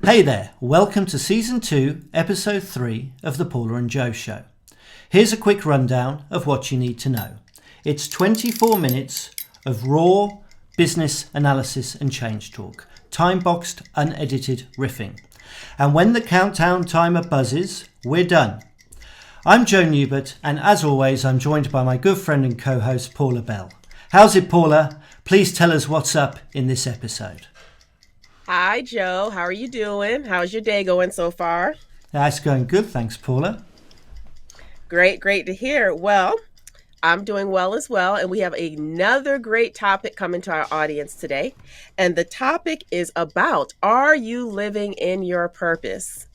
Hey there, welcome to Season 2, Episode 3 of The Paula and Joe Show. Here's a quick rundown of what you need to know. It's 24 minutes of raw business analysis and change talk, time-boxed, unedited riffing. And when the countdown timer buzzes, we're done. I'm Joe Newbert, and as always, I'm joined by my good friend and co-host, Paula Bell. How's it, Paula? Please tell us what's up in this episode. Hi, Joe. How are you doing? How's your day going so far? It's going good, thanks, Paula. Great to hear. Well, I'm doing well as well, and we have another great topic coming to our audience today. And the topic is about, are you living in your purpose?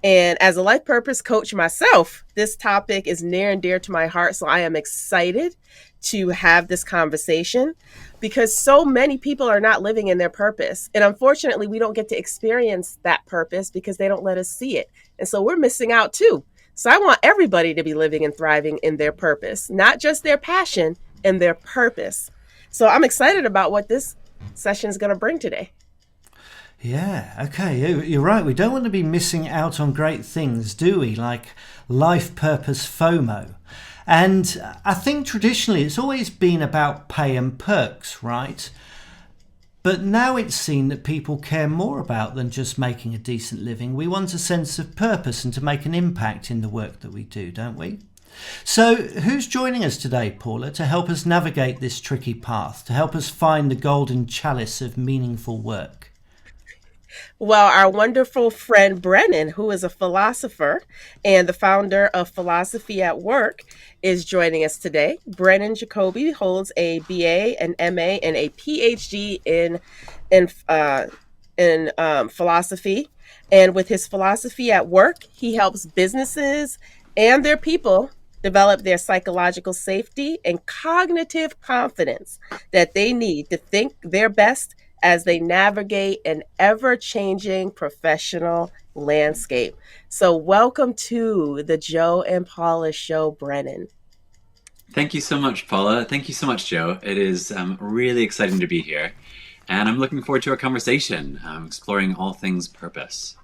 And as a life purpose coach myself, this topic is near and dear to my heart, so I am excited to have this conversation because so many people are not living in their purpose. And unfortunately, we don't get to experience that purpose because they don't let us see it. And so we're missing out too. So I want everybody to be living and thriving in their purpose, not just their passion and their purpose. So I'm excited about what this session is going to bring today. Yeah, okay, you're right. We don't want to be missing out on great things, do we? Like life purpose FOMO. And I think traditionally it's always been about pay and perks, right? But now it's seen that people care more about than just making a decent living. We want a sense of purpose and to make an impact in the work that we do, don't we? So who's joining us today, Paula, to help us navigate this tricky path, to help us find the golden chalice of meaningful work? Well, our wonderful friend Brennan, who is a philosopher and the founder of Philosophy at Work, is joining us today. Brennan Jacoby holds a BA, an MA, and a PhD in philosophy. And with his Philosophy at Work, he helps businesses and their people develop their psychological safety and cognitive confidence that they need to think their best as they navigate an ever-changing professional landscape. So welcome to the Joe and Paula Show, Brennan. Thank you so much, Paula. Thank you so much, Joe. It is really exciting to be here. And I'm looking forward to our conversation, exploring all things purpose.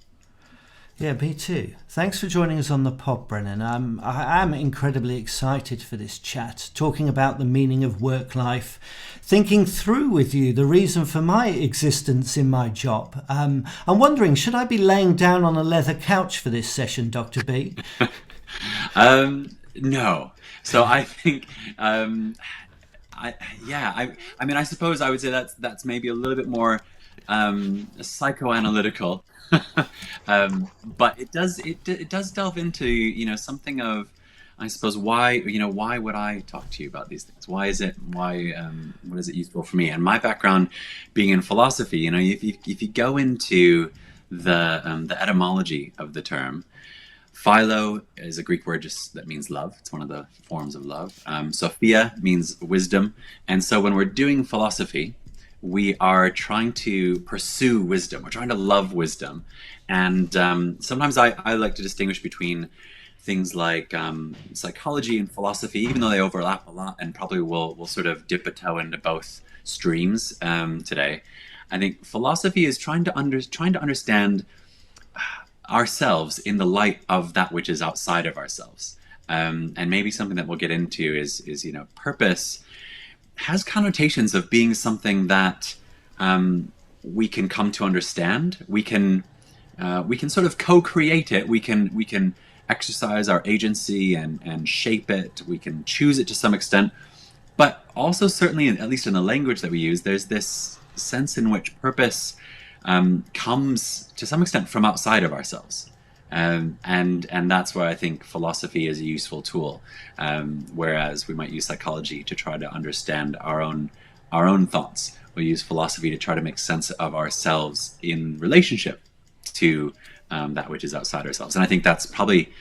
Yeah, me too. Thanks for joining us on the pod, Brennan. I'm incredibly excited for this chat, talking about the meaning of work life, thinking through with you the reason for my existence in my job. I'm wondering, should I be laying down on a leather couch for this session, Dr. B? No. So I think, I suppose I would say that's maybe a little bit more psychoanalytical. But it does delve into, something of, I suppose, why would I talk to you about these things? What is it useful for me? And my background being in philosophy, if you go into the etymology of the term, philo is a Greek word that means love. It's one of the forms of love. Sophia means wisdom. And so when we're doing philosophy, we are trying to pursue wisdom. We're trying to love wisdom. And sometimes I like to distinguish between things like psychology and philosophy, even though they overlap a lot, and probably we'll sort of dip a toe into both streams today. I think philosophy is trying to understand ourselves in the light of that which is outside of ourselves. And maybe something that we'll get into is purpose has connotations of being something that we can come to understand. We can sort of co-create it. We can exercise our agency and shape it. We can choose it to some extent. But also, certainly, at least in the language that we use, there's this sense in which purpose comes to some extent from outside of ourselves. And that's where I think philosophy is a useful tool, whereas we might use psychology to try to understand our own thoughts. We use philosophy to try to make sense of ourselves in relationship to that which is outside ourselves. And I think that's probably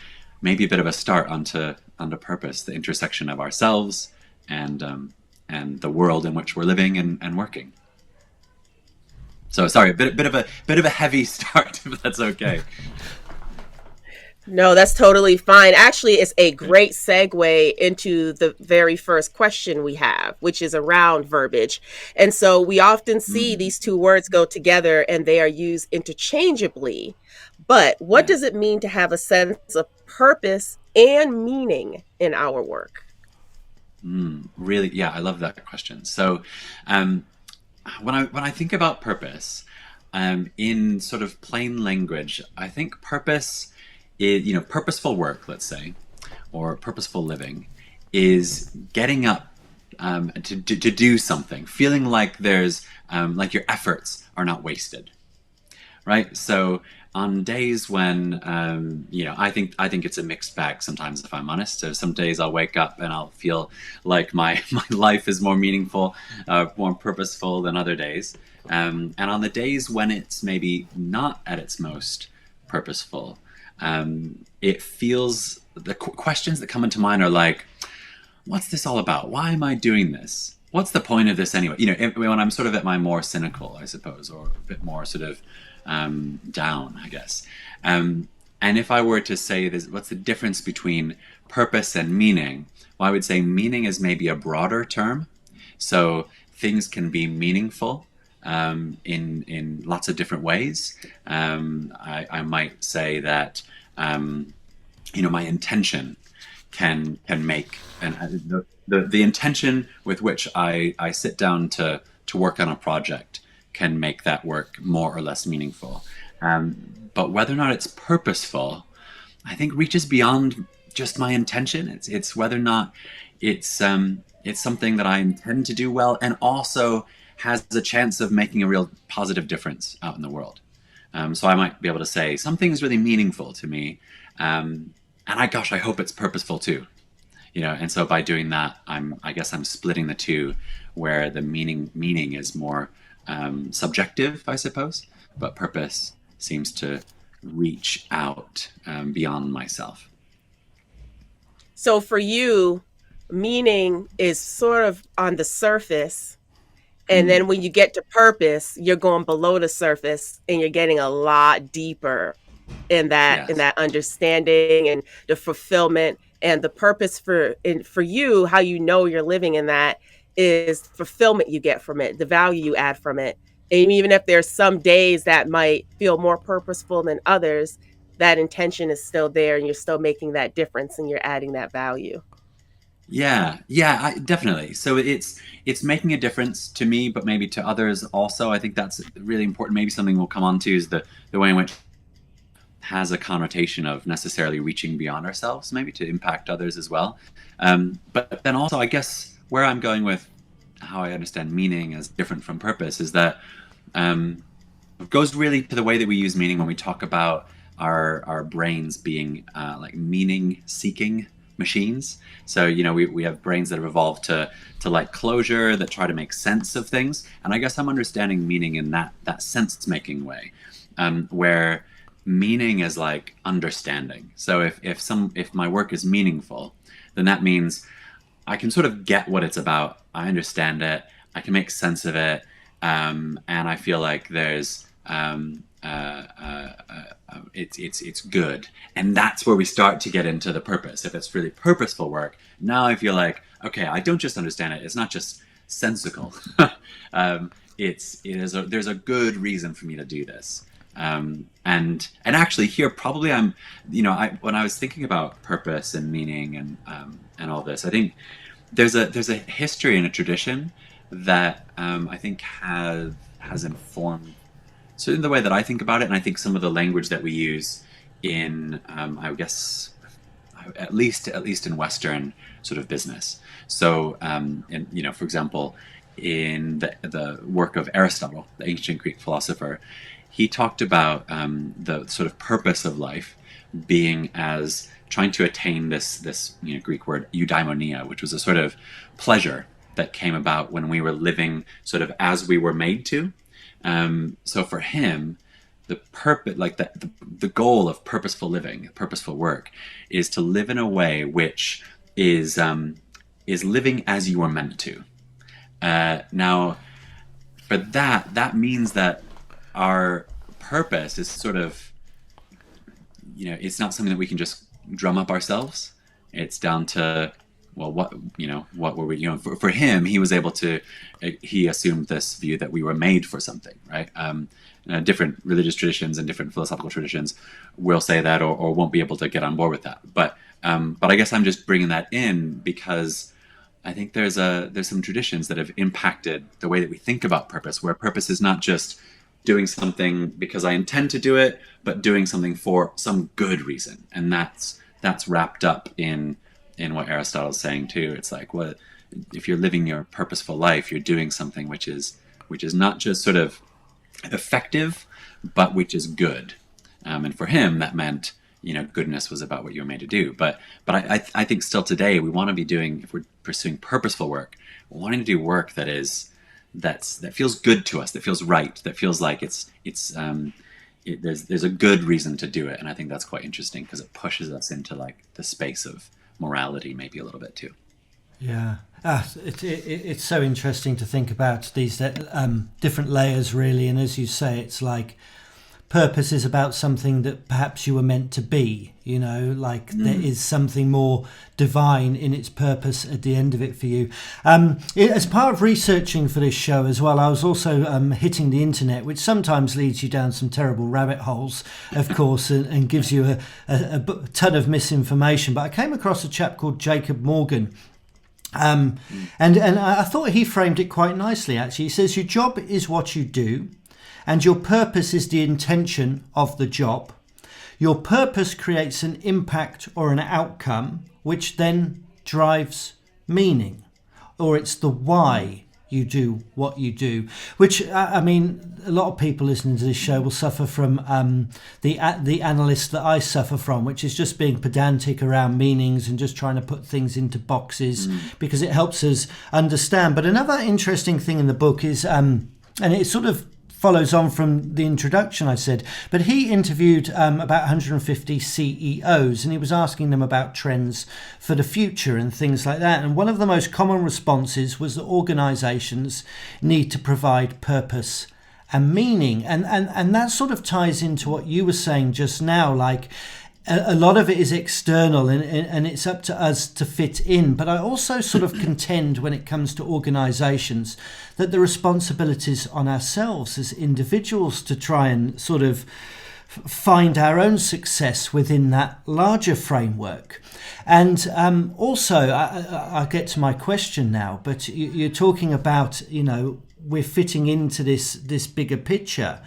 maybe a bit of a start onto purpose, the intersection of ourselves and the world in which we're living and working. So sorry, a bit of a heavy start, if that's okay. No, that's totally fine. Actually, it's a great segue into the very first question we have, which is around verbiage. And so we often see Mm, these two words go together and they are used interchangeably. But what yeah. does it mean to have a sense of purpose and meaning in our work? Really, yeah, I love that question. So, um, when I think about purpose, in sort of plain language, I think purpose is, purposeful work, let's say, or purposeful living, is getting up to do something, feeling like there's like your efforts are not wasted, right? So on days when I think it's a mixed bag sometimes, if I'm honest. So some days I'll wake up and I'll feel like my my life is more meaningful, more purposeful than other days. And on the days when it's maybe not at its most purposeful, it feels the questions that come into mind are like, what's this all about? Why am I doing this? What's the point of this anyway? When I'm sort of at my more cynical, I suppose, or a bit more sort of down, I guess. And if I were to say this, what's the difference between purpose and meaning? Well, I would say meaning is maybe a broader term. So things can be meaningful in lots of different ways. I might say that my intention can make, and the intention with which I sit down to work on a project can make that work more or less meaningful. But whether or not it's purposeful, I think reaches beyond just my intention. It's whether or not it's something that I intend to do well, and also has a chance of making a real positive difference out in the world. So I might be able to say something's really meaningful to me, and I hope it's purposeful too. And so by doing that, I guess I'm splitting the two, where the meaning is more subjective, I suppose, but purpose seems to reach out beyond myself. So for you, meaning is sort of on the surface. And Mm, then when you get to purpose, you're going below the surface and you're getting a lot deeper in yes. that understanding and the fulfillment and the purpose for you, how you know you're living in that is fulfillment you get from it, the value you add from it. And even if there's some days that might feel more purposeful than others, that intention is still there and you're still making that difference and you're adding that value. Yeah, yeah, definitely. So it's making a difference to me, but maybe to others also. I think that's really important. Maybe something we'll come on to is the way in which has a connotation of necessarily reaching beyond ourselves, maybe to impact others as well. But then also, I guess where I'm going with how I understand meaning as different from purpose is that it goes really to the way that we use meaning when we talk about our brains being like meaning seeking machines. So we have brains that have evolved to like closure, that try to make sense of things. And I guess I'm understanding meaning in that sense making way, where meaning is like understanding. So if my work is meaningful, then that means I can sort of get what it's about. I understand it. I can make sense of it, and I feel like there's it's good, and that's where we start to get into the purpose. If it's really purposeful work, now I feel like, okay, I don't just understand it. It's not just sensical. There's a good reason for me to do this. And actually here probably when I was thinking about purpose and meaning and all this, I think there's a history and a tradition that I think has informed certainly the way that I think about it, and I think some of the language that we use in I guess at least in Western sort of business. So for example, in the work of Aristotle, the ancient Greek philosopher, he talked about the sort of purpose of life being as trying to attain this Greek word eudaimonia, which was a sort of pleasure that came about when we were living sort of as we were made to. So for him, the purpose, like the goal of purposeful living, purposeful work, is to live in a way which is living as you were meant to. Now, for that means that our purpose is sort of, it's not something that we can just drum up ourselves. It's down to, well, what were we, for him, he was able to, he assumed this view that we were made for something, right? Different religious traditions and different philosophical traditions will say that, or won't be able to get on board with that. But I guess I'm just bringing that in because I think there's some traditions that have impacted the way that we think about purpose, where purpose is not just doing something because I intend to do it, but doing something for some good reason. And that's wrapped up in what Aristotle's saying too. It's like, well, if you're living your purposeful life, you're doing something which is not just sort of effective, but which is good. And for him, that meant, goodness was about what you were made to do. But I think still today we want to be doing, if we're pursuing purposeful work, we're wanting to do work that feels good to us, that feels right, that feels like there's a good reason to do it. And I think that's quite interesting because it pushes us into like the space of morality maybe a little bit too. Yeah, it's so interesting to think about these different layers really. And as you say, it's like purpose is about something that perhaps you were meant to be, there is something more divine in its purpose at the end of it for you. As part of researching for this show as well, I was also hitting the internet, which sometimes leads you down some terrible rabbit holes, of course, and gives you a ton of misinformation. But I came across a chap called Jacob Morgan. And I thought he framed it quite nicely, actually. He says, your job is what you do, and your purpose is the intention of the job. Your purpose creates an impact or an outcome, which then drives meaning, or it's the why you do what you do, which, I mean, a lot of people listening to this show will suffer from the analyst that I suffer from, which is just being pedantic around meanings and just trying to put things into boxes because it helps us understand. But another interesting thing in the book is, and it sort of follows on from the introduction I said, but he interviewed about 150 CEOs and he was asking them about trends for the future and things like that. And one of the most common responses was that organizations need to provide purpose and meaning. And that sort of ties into what you were saying just now, like a lot of it is external and it's up to us to fit in. But I also sort of contend when it comes to organizations that the responsibilities on ourselves as individuals to try and sort of find our own success within that larger framework. And also, I'll get to my question now, but you're talking about, we're fitting into this bigger picture.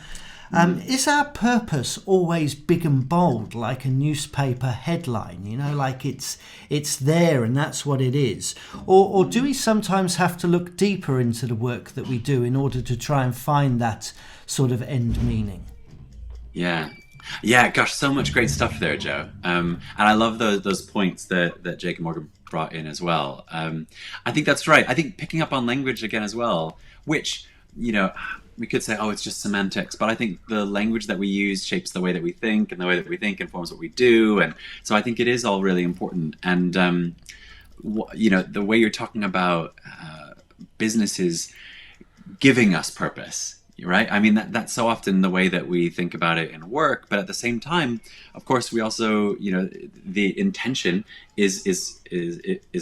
Is our purpose always big and bold, like a newspaper headline, like it's there and that's what it is? Or do we sometimes have to look deeper into the work that we do in order to try and find that sort of end meaning? Yeah, gosh, so much great stuff there, Joe. And I love those points that Jacob Morgan brought in as well. I think that's right. I think picking up on language again as well, which, we could say, it's just semantics, but I think the language that we use shapes the way that we think, and the way that we think informs what we do. And so I think it is all really important. And, the way you're talking about businesses giving us purpose, right? I mean, that's so often the way that we think about it in work, but at the same time, of course, we also, the intention is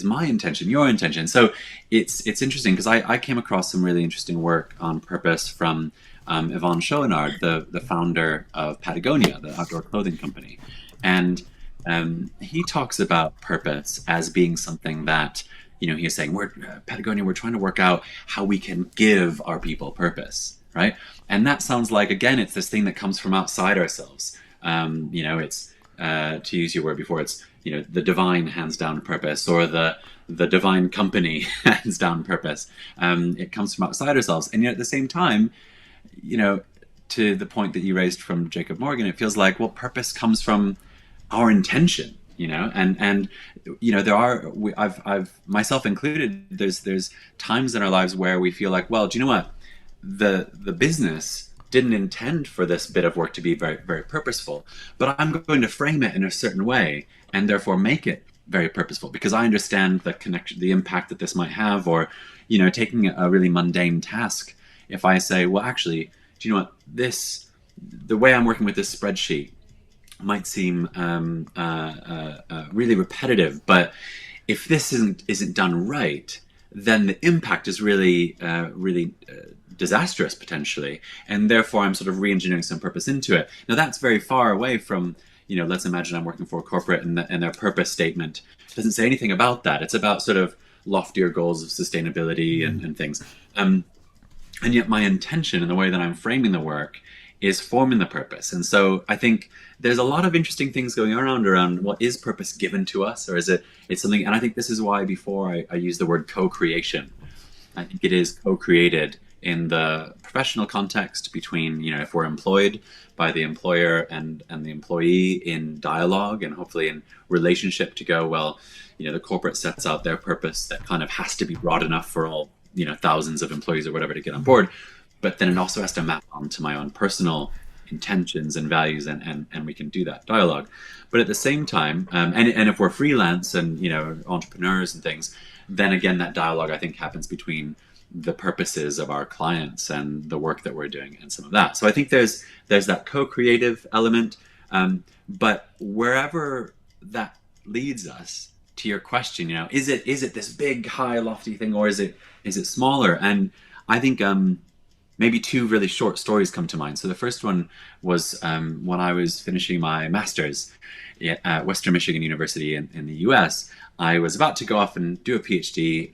my intention, your intention. So it's interesting because I came across some really interesting work on purpose from Yvon Chouinard, the founder of Patagonia, the outdoor clothing company. And he talks about purpose as being something that, he is saying, Patagonia, we're trying to work out how we can give our people purpose. Right. And that sounds like, again, it's this thing that comes from outside ourselves. It's to use your word before, it's, the divine hands down purpose, or the divine company hands down purpose. It comes from outside ourselves. And yet at the same time, to the point that you raised from Jacob Morgan, it feels like, purpose comes from our intention. And there are, I've myself included, there's times in our lives where we feel like, do you know what? The business didn't intend for this bit of work to be very, very purposeful, but I'm going to frame it in a certain way and therefore make it very purposeful because I understand the connection, the impact that this might have. Or, taking a really mundane task. If I say, actually, do you know what, the way I'm working with this spreadsheet, might seem really repetitive, but if this isn't done right, then the impact is really disastrous potentially, and therefore I'm sort of re-engineering some purpose into it. Now that's very far away from, let's imagine I'm working for a corporate and their purpose statement doesn't say anything about that. It's about sort of loftier goals of sustainability and things. And yet my intention and the way that I'm framing the work is forming the purpose. And so I think there's a lot of interesting things going around what is purpose given to us, or is it's something, and I think this is why before I use the word co-creation. I think it is co-created in the professional context between, if we're employed by the employer and the employee in dialogue and hopefully in relationship to go, well, the corporate sets out their purpose that kind of has to be broad enough for all, thousands of employees or whatever to get on board. But then it also has to map onto my own personal intentions and values, and we can do that dialogue. But at the same time, and if we're freelance and, entrepreneurs and things, then again, that dialogue, I think, happens between the purposes of our clients and the work that we're doing and some of that. So I think there's that co-creative element. But wherever that leads us, to your question, is it this big, high, lofty thing, or is it smaller? And I think maybe two really short stories come to mind. So the first one was when I was finishing my master's at Western Michigan University in the US. I was about to go off and do a PhD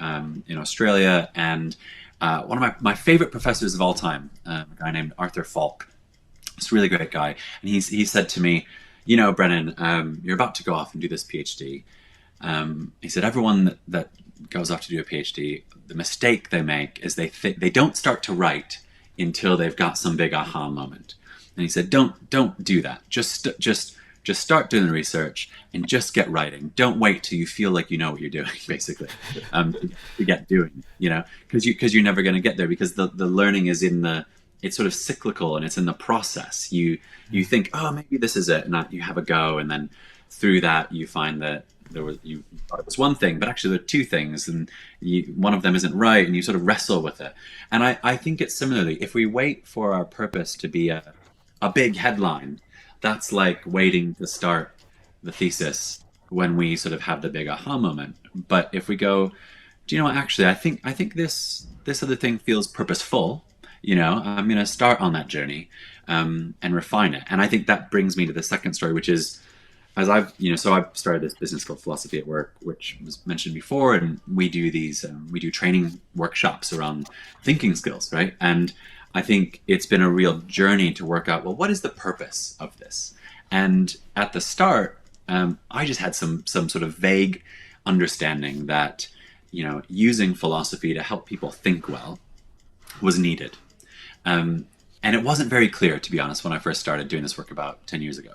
in Australia, and one of my favorite professors of all time, a guy named Arthur Falk, this really great guy, and he said to me, Brennan, you're about to go off and do this PhD. He said, everyone that goes off to do a PhD, the mistake they make is they don't start to write until they've got some big aha moment. And he said, don't do that. Just start doing the research and just get writing. Don't wait till you feel like you know what you're doing, basically, to get doing, because you're never going to get there, because the learning is it's sort of cyclical, and it's in the process. You think, oh, maybe this is it, and you have a go, and then through that you find that you thought it was one thing, but actually there are two things, and one of them isn't right, and you sort of wrestle with it. And I think it's similarly, if we wait for our purpose to be a big headline, that's like waiting to start the thesis when we sort of have the big aha moment. But if we go, do you know what, actually, I think this other thing feels purposeful, I'm going to start on that journey and refine it. And I think that brings me to the second story, which is, as I've started this business called Philosophy at Work, which was mentioned before, and we do training workshops around thinking skills, right? And I think it's been a real journey to work out, well, what is the purpose of this? And at the start, I just had some sort of vague understanding that, using philosophy to help people think well was needed. And it wasn't very clear, to be honest, when I first started doing this work about 10 years ago.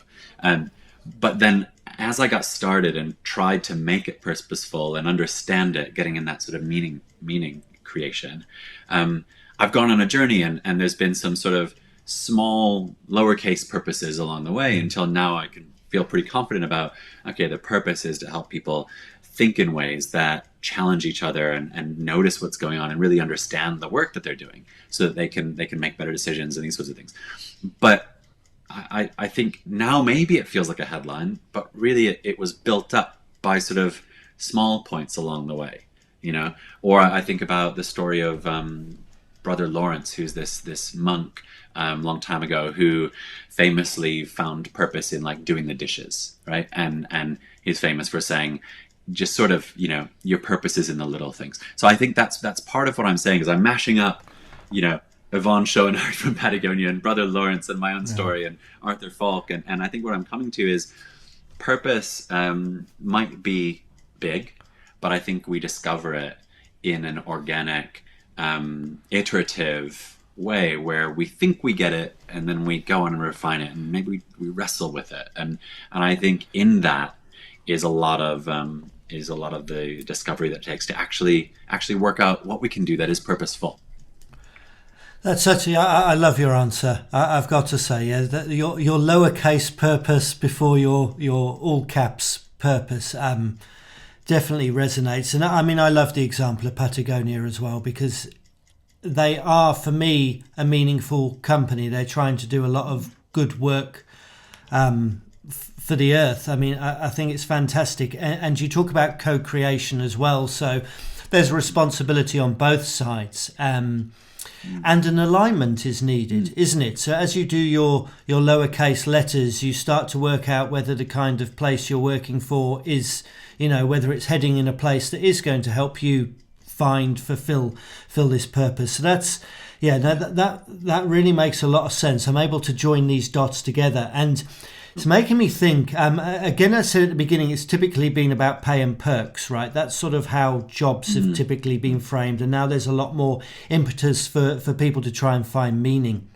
But then as I got started and tried to make it purposeful and understand it, getting in that sort of meaning creation, I've gone on a journey, and there's been some sort of small lowercase purposes along the way until now I can feel pretty confident about, okay, the purpose is to help people think in ways that challenge each other and notice what's going on and really understand the work that they're doing so that they can make better decisions and these sorts of things. But I think now maybe it feels like a headline, but really it was built up by sort of small points along the way, Or I think about the story of Brother Lawrence, who's this monk long time ago, who famously found purpose in like doing the dishes, right? And he's famous for saying, just sort of, your purpose is in the little things. So I think that's part of what I'm saying, is I'm mashing up, Yvonne Schoenhardt from Patagonia and Brother Lawrence and my own story and Arthur Falk. And I think what I'm coming to is purpose might be big, but I think we discover it in an organic, iterative way where we think we get it and then we go on and refine it, and maybe we wrestle with it. And I think in that is a lot of the discovery that it takes to actually work out what we can do that is purposeful. That's actually, I love your answer. I've got to say, that your lowercase purpose before your all caps purpose definitely resonates. And I mean, I love the example of Patagonia as well, because they are, for me, a meaningful company. They're trying to do a lot of good work, for the earth. I mean, I think it's fantastic. And you talk about co-creation as well. So there's a responsibility on both sides. And an alignment is needed, isn't it? So as you do your lowercase letters, you start to work out whether the kind of place you're working for is, whether it's heading in a place that is going to help you fulfill this purpose. So that's, that really makes a lot of sense. I'm able to join these dots together, and it's making me think, again, I said at the beginning, it's typically been about pay and perks, right? That's sort of how jobs have typically been framed. And now there's a lot more impetus for people to try and find meaning.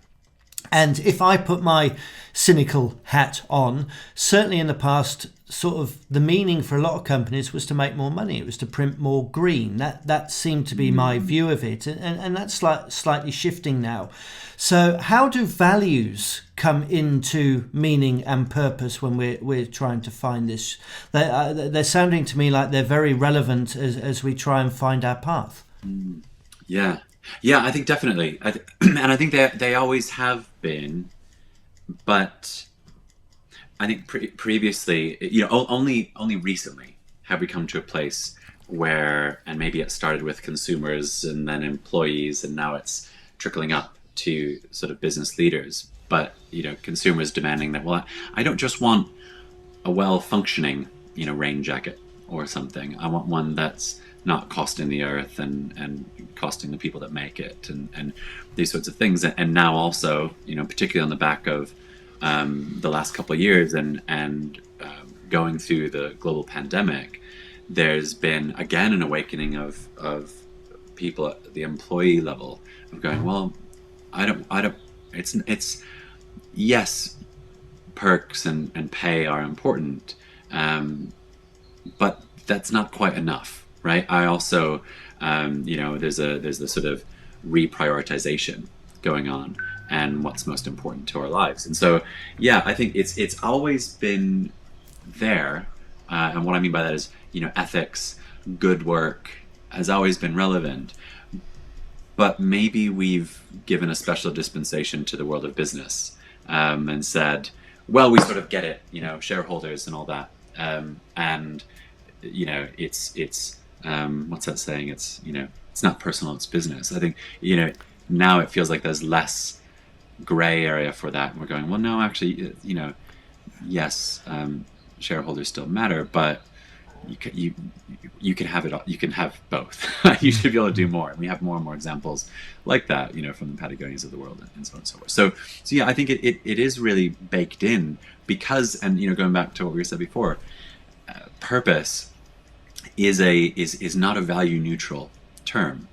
And if I put my cynical hat on, certainly in the past, sort of the meaning for a lot of companies was to make more money. It was to print more green. That seemed to be my view of it. And that's slightly shifting now. So how do values come into meaning and purpose when we're trying to find this? They're sounding to me like they're very relevant as we try and find our path. Yeah, I think definitely. And I think they always have been, but I think previously, only recently have we come to a place where, and maybe it started with consumers and then employees, and now it's trickling up to sort of business leaders. But, consumers demanding that, well, I don't just want a well-functioning, rain jacket or something. I want one that's not costing the earth and costing the people that make it and these sorts of things. And now also, particularly on the back of the last couple of years and going through the global pandemic, there's been again an awakening of people at the employee level of going, well, I don't it's yes, perks and pay are important, but that's not quite enough, right? I also there's the sort of reprioritization going on and what's most important to our lives. And so, I think it's always been there. And what I mean by that is, ethics, good work has always been relevant. But maybe we've given a special dispensation to the world of business and said, well, we sort of get it, shareholders and all that. And, it's what's that saying? It's, it's not personal, it's business. I think, now it feels like there's less gray area for that. And we're going, well, no, actually, yes, shareholders still matter, but you can have it all. You can have both. You should be able to do more. And we have more and more examples like that, from the Patagonias of the world and so on and so forth. So I think it is really baked in because, and going back to what we said before, purpose is not a value neutral term,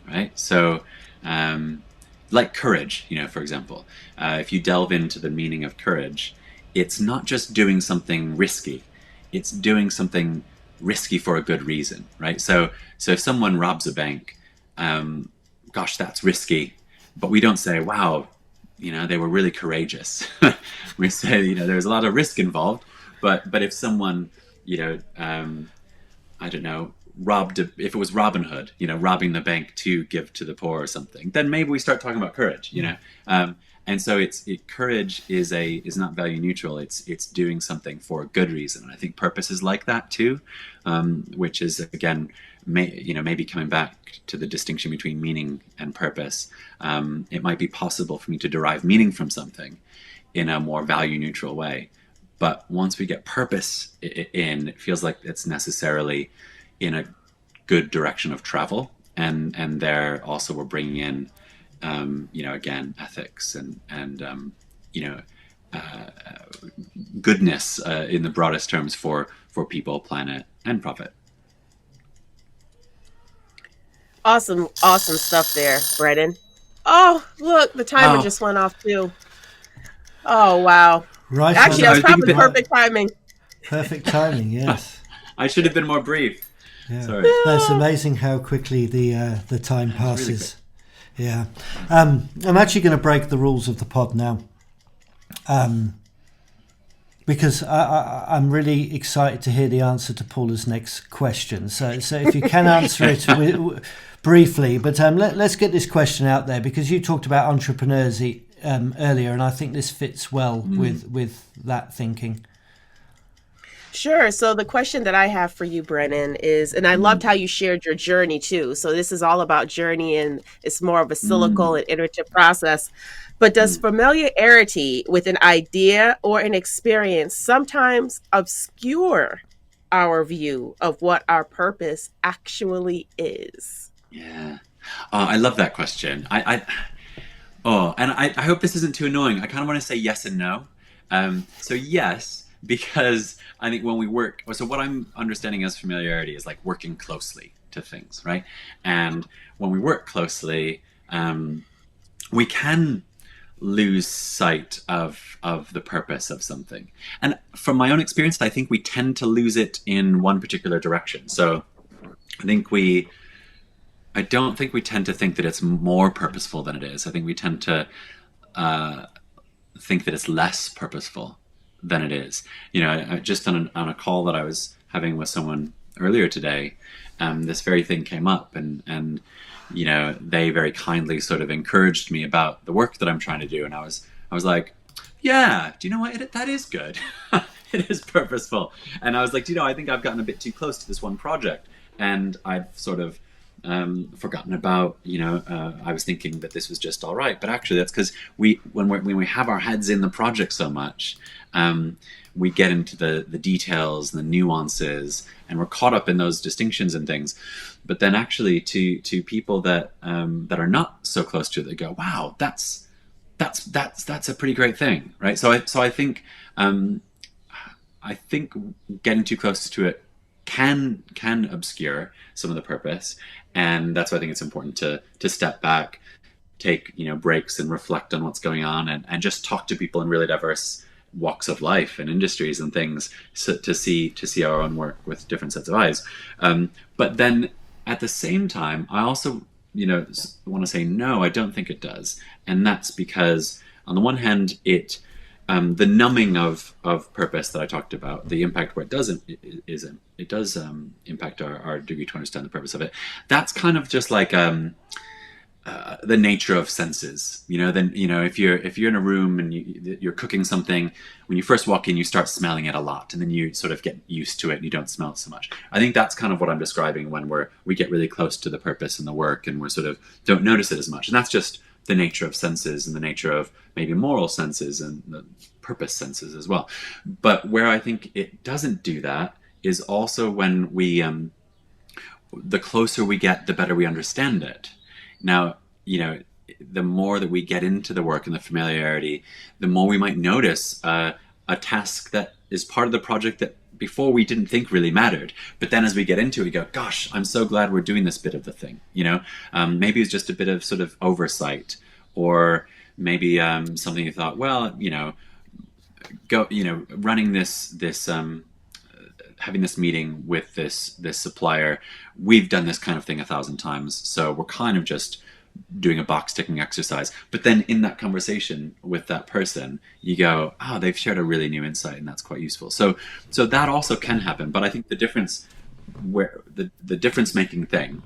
right? So like courage, for example, if you delve into the meaning of courage, it's not just doing something risky. It's doing something risky for a good reason, right? So if someone robs a bank, gosh, that's risky, but we don't say, wow, they were really courageous. We say, there's a lot of risk involved, but if someone, I don't know, if it was Robin Hood, robbing the bank to give to the poor or something, then maybe we start talking about courage, And so courage is not value neutral. It's doing something for a good reason. And I think purpose is like that too, which is again, maybe coming back to the distinction between meaning and purpose. It might be possible for me to derive meaning from something in a more value neutral way. But once we get purpose in, it feels like it's necessarily in a good direction of travel. And there also we're bringing in again, ethics and goodness in the broadest terms for people, planet, and profit. Awesome stuff there, Brennan. Oh, look, the timer just went off too. Oh, wow. Right. Actually, that's probably perfect timing. Perfect timing, yes. I should have been more brief. Yeah. Sorry. It's amazing how quickly the time passes. Really, yeah. I'm actually going to break the rules of the pod now. Because I'm really excited to hear the answer to Paula's next question. So if you can answer it briefly, but let's get this question out there, because you talked about entrepreneurs earlier, and I think this fits well with that thinking. Sure. So the question that I have for you, Brennan, is, and I loved Mm, how you shared your journey too. So this is all about journey, and it's more of a cyclical mm, and iterative process. But does mm. familiarity with an idea or an experience sometimes obscure our view of what our purpose actually is? Yeah. I love that question. I hope this isn't too annoying. I kind of want to say yes and no. So yes, because I think when we work, so what I'm understanding as familiarity is like working closely to things, right? And when we work closely, we can lose sight of the purpose of something. And from my own experience, I think we tend to lose it in one particular direction. So I think we I don't think we tend to think that it's more purposeful than it is. I think we tend to uh, think that it's less purposeful than it is. You know, just on a call that I was having with someone earlier today, this very thing came up, and you know, they very kindly sort of encouraged me about the work that I'm trying to do, and I was like, yeah, do you know what? That is good. It is purposeful, and I was like, you know, I think I've gotten a bit too close to this one project, and I've sort of forgotten about, you know, I was thinking that this was just all right, but actually that's because when we have our heads in the project so much, we get into the details and the nuances, and we're caught up in those distinctions and things. But then actually to people that that are not so close to it, they go, wow, that's a pretty great thing, right? So I think getting too close to it can obscure some of the purpose, and that's why I think it's important to step back, take, you know, breaks, and reflect on what's going on, and just talk to people in really diverse walks of life and industries and things, so to see our own work with different sets of eyes. But then at the same time, I also, you know, want to say no, I don't think it does, and that's because on the one hand, the numbing of purpose that I talked about, the impact where it doesn't is it does impact our degree to understand the purpose of it. That's kind of just like the nature of senses. You know, then, you know, if you're in a room and you're cooking something, when you first walk in, you start smelling it a lot, and then you sort of get used to it and you don't smell it so much. I think that's kind of what I'm describing when we get really close to the purpose and the work, and we're sort of don't notice it as much, and that's just the nature of senses and the nature of maybe moral senses and the purpose senses as well. But where I think it doesn't do that is also when the closer we get, the better we understand it. Now, you know, the more that we get into the work and the familiarity, the more we might notice a task that is part of the project that before we didn't think really mattered. But then as we get into it, we go, gosh, I'm so glad we're doing this bit of the thing. You know, maybe it's just a bit of sort of oversight, or maybe something you thought, well, you know, running this having this meeting with this supplier, we've done this kind of thing 1,000 times, so we're kind of just doing a box ticking exercise. But then in that conversation with that person, you go, oh, they've shared a really new insight, and that's quite useful. So that also can happen. But I think the difference, where the difference making thing,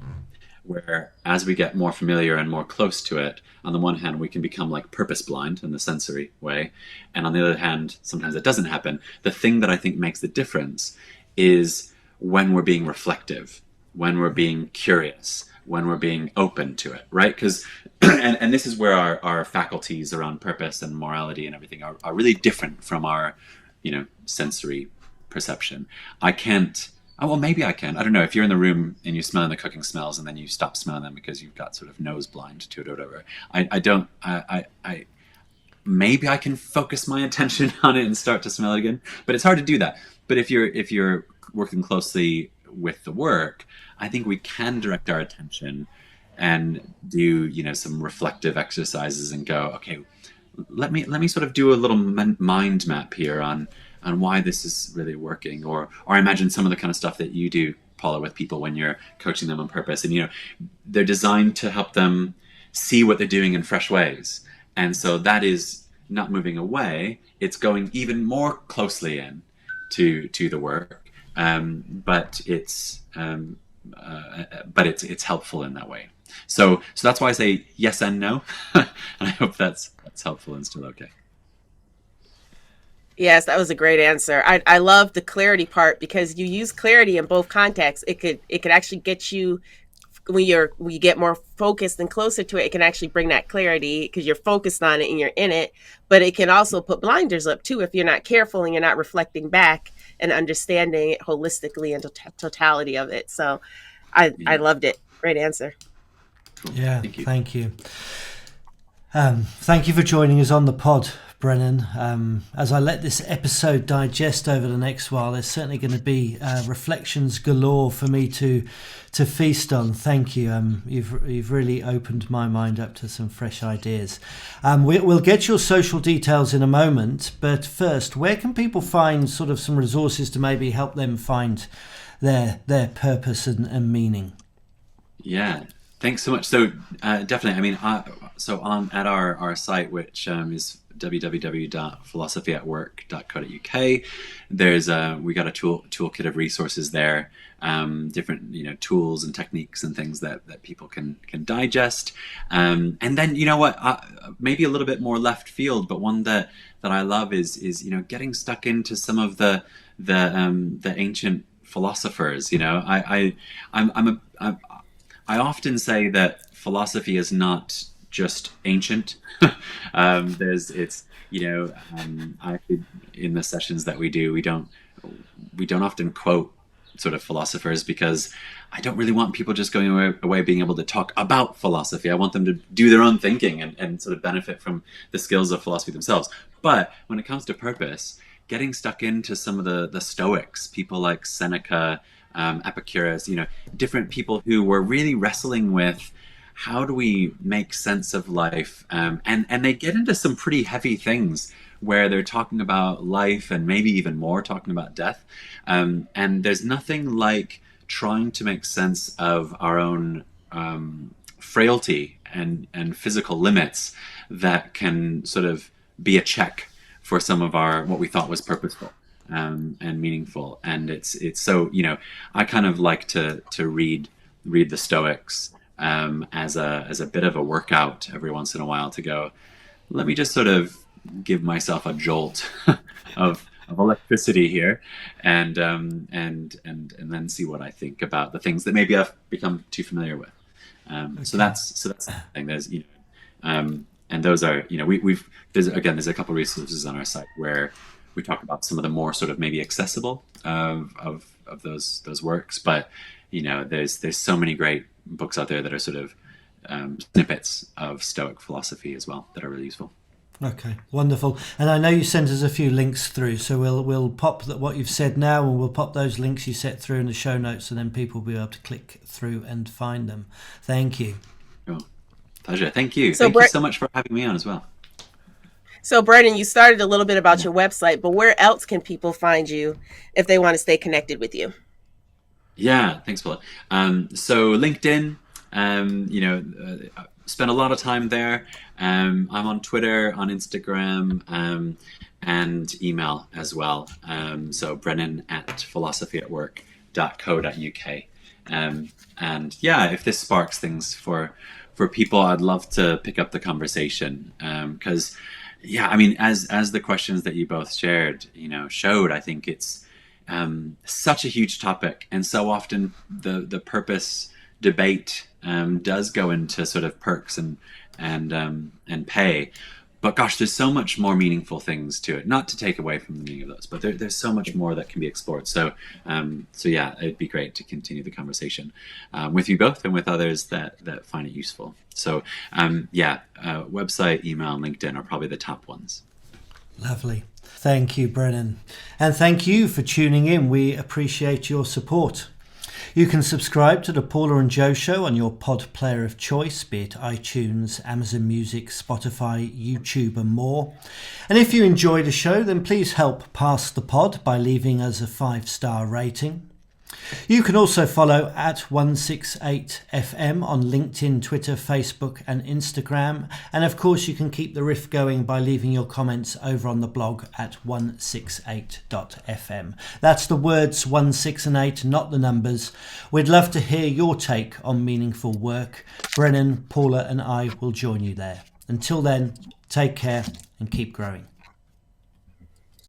where as we get more familiar and more close to it, on the one hand, we can become like purpose blind in the sensory way, and on the other hand, sometimes it doesn't happen. The thing that I think makes the difference is when we're being reflective, when we're being curious, when we're being open to it, right? Because, and this is where our faculties around purpose and morality and everything are really different from our, you know, sensory perception. I can't, oh, well, maybe I can. I don't know. If you're in the room and you're smelling the cooking smells and then you stop smelling them because you've got sort of nose blind to it or whatever, I maybe I can focus my attention on it and start to smell it again, but it's hard to do that. But if you're working closely with the work, I think we can direct our attention and do, you know, some reflective exercises and go, okay, let me sort of do a little mind map here on why this is really working, or I imagine some of the kind of stuff that you do, Paula, with people when you're coaching them on purpose, and, you know, they're designed to help them see what they're doing in fresh ways, and so that is not moving away; it's going even more closely in to the work, but it's helpful in that way. So that's why I say yes and no, and I hope that's helpful and still okay. Yes, that was a great answer. I love the clarity part because you use clarity in both contexts. It could actually get you when you get more focused and closer to it, it can actually bring that clarity because you're focused on it and you're in it. But it can also put blinders up too if you're not careful and you're not reflecting back and understanding it holistically and totality of it. So I Yeah. loved it. Great answer. Cool. Yeah, Thank you. thank you. Thank you for joining us on the pod, Brennan. As I let this episode digest over the next while, there's certainly going to be reflections galore for me to feast on. Thank you. You've really opened my mind up to some fresh ideas. We'll get your social details in a moment, but first, where can people find sort of some resources to maybe help them find their purpose and meaning? Yeah, thanks so much. So definitely, I mean, so on at our site, which is www.philosophyatwork.co.uk, there's we got a toolkit of resources there, different tools and techniques and things that people can digest, and then maybe a little bit more left field, but one that I love is getting stuck into some of the ancient philosophers. I often say that philosophy is not just ancient. Actually, in the sessions that we do, we don't often quote sort of philosophers because I don't really want people just going away being able to talk about philosophy. I want them to do their own thinking and sort of benefit from the skills of philosophy themselves. But when it comes to purpose, getting stuck into some of the Stoics, people like Seneca, Epicurus, different people who were really wrestling with how do we make sense of life, and they get into some pretty heavy things where they're talking about life and maybe even more talking about death, and there's nothing like trying to make sense of our own frailty and physical limits that can sort of be a check for some of our what we thought was purposeful and meaningful. And it's so I kind of like to read the Stoics as a bit of a workout every once in a while to go, let me just sort of give myself a jolt of electricity here, and then see what I think about the things that maybe I've become too familiar with. Okay. So that's the thing. There's and those are there's a couple of resources on our site where we talk about some of the more sort of maybe accessible of those works, but there's so many great books out there that are sort of snippets of Stoic philosophy as well that are really useful. Okay, wonderful. And I know you sent us a few links through, so we'll pop what you've said now, and we'll pop those links you set through in the show notes, and then people will be able to click through and find them. Thank you. Cool. Pleasure. Thank you. Thank you so much for having me on as well. So, Brennan, you started a little bit about your website, but where else can people find you if they want to stay connected with you? Yeah, thanks, Paula. So LinkedIn, spend a lot of time there. I'm on Twitter, on Instagram, and email as well. So brennan@philosophyatwork.co.uk. And yeah, if this sparks things for people, I'd love to pick up the conversation. Because as the questions that you both shared, showed, I think it's such a huge topic, and so often the purpose debate does go into sort of perks and pay, but gosh, there's so much more meaningful things to it. Not to take away from the meaning of those, but there's so much more that can be explored. So yeah, it'd be great to continue the conversation with you both and with others that find it useful. So website, email, and LinkedIn are probably the top ones. Lovely. Thank you, Brennan. And thank you for tuning in. We appreciate your support. You can subscribe to the Paula and Joe Show on your pod player of choice, be it iTunes, Amazon Music, Spotify, YouTube, and more. And if you enjoy the show, then please help pass the pod by leaving us a 5-star rating. You can also follow @168FM on LinkedIn, Twitter, Facebook and Instagram. And of course you can keep the riff going by leaving your comments over on the blog at 168.fm. That's the words 1, 6 and 8, not the numbers. We'd love to hear your take on meaningful work. Brennan, Paula and I will join you there. Until then, take care and keep growing.